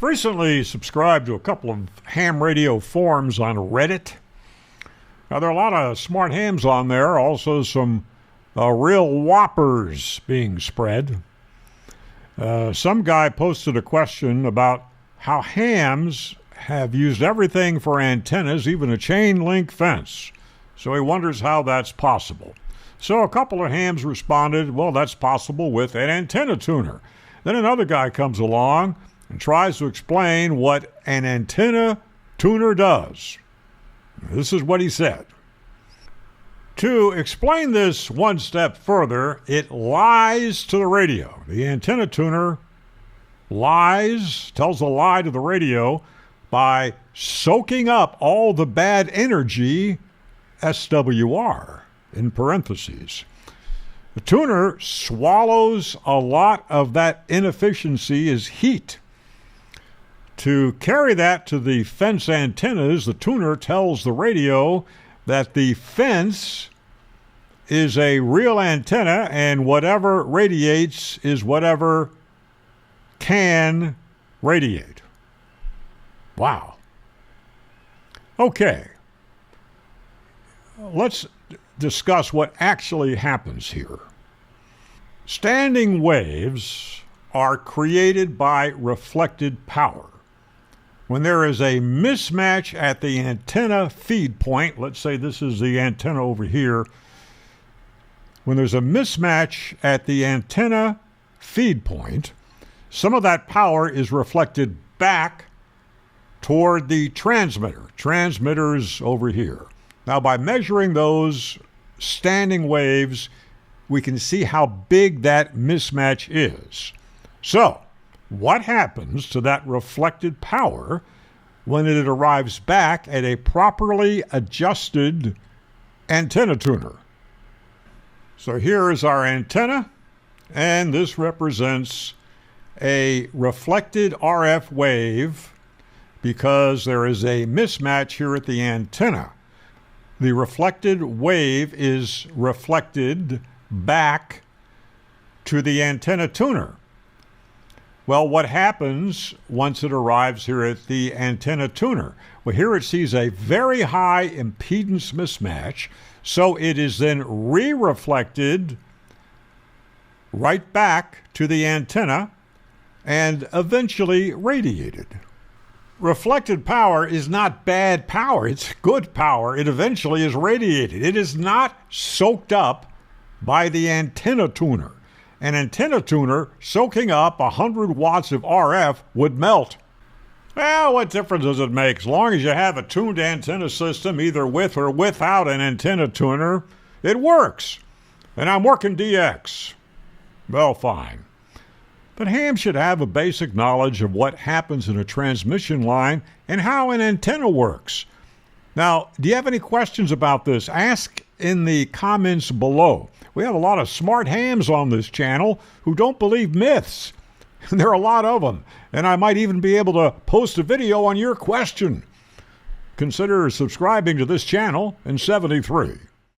Recently subscribed to a couple of ham radio forums on Reddit. Now, there are a lot of smart hams on there, also some real whoppers being spread. Some guy posted a question about how hams have used everything for antennas, even a chain link fence. So he wonders how that's possible. So a couple of hams responded, well, that's possible with an antenna tuner. Then another guy comes along and tries to explain what an antenna tuner does. This is what he said. To explain this one step further, it lies to the radio. The antenna tuner tells a lie to the radio by soaking up all the bad energy, SWR, in parentheses. The tuner swallows a lot of that inefficiency as heat. To carry that to the fence antennas, the tuner tells the radio that the fence is a real antenna and whatever radiates is whatever can radiate. Wow. Okay. Let's discuss what actually happens here. Standing waves are created by reflected power. When there is a mismatch at the antenna feed point, let's say this is the antenna over here. When there's a mismatch at the antenna feed point, some of that power is reflected back toward the transmitter. Transmitter's over here. Now, by measuring those standing waves, we can see how big that mismatch is. So, what happens to that reflected power when it arrives back at a properly adjusted antenna tuner? So here is our antenna, and this represents a reflected RF wave because there is a mismatch here at the antenna. The reflected wave is reflected back to the antenna tuner. Well, what happens once it arrives here at the antenna tuner? Well, here it sees a very high impedance mismatch, so it is then re-reflected right back to the antenna and eventually radiated. Reflected power is not bad power. It's good power. It eventually is radiated. It is not soaked up by the antenna tuner. An antenna tuner soaking up 100 watts of RF would melt. Well, what difference does it make? As long as you have a tuned antenna system, either with or without an antenna tuner, it works. And I'm working DX. Well, fine. But ham should have a basic knowledge of what happens in a transmission line and how an antenna works. Now, do you have any questions about this? Ask in the comments below. We have a lot of smart hams on this channel who don't believe myths. There are a lot of them. And I might even be able to post a video on your question. Consider subscribing to this channel in 73.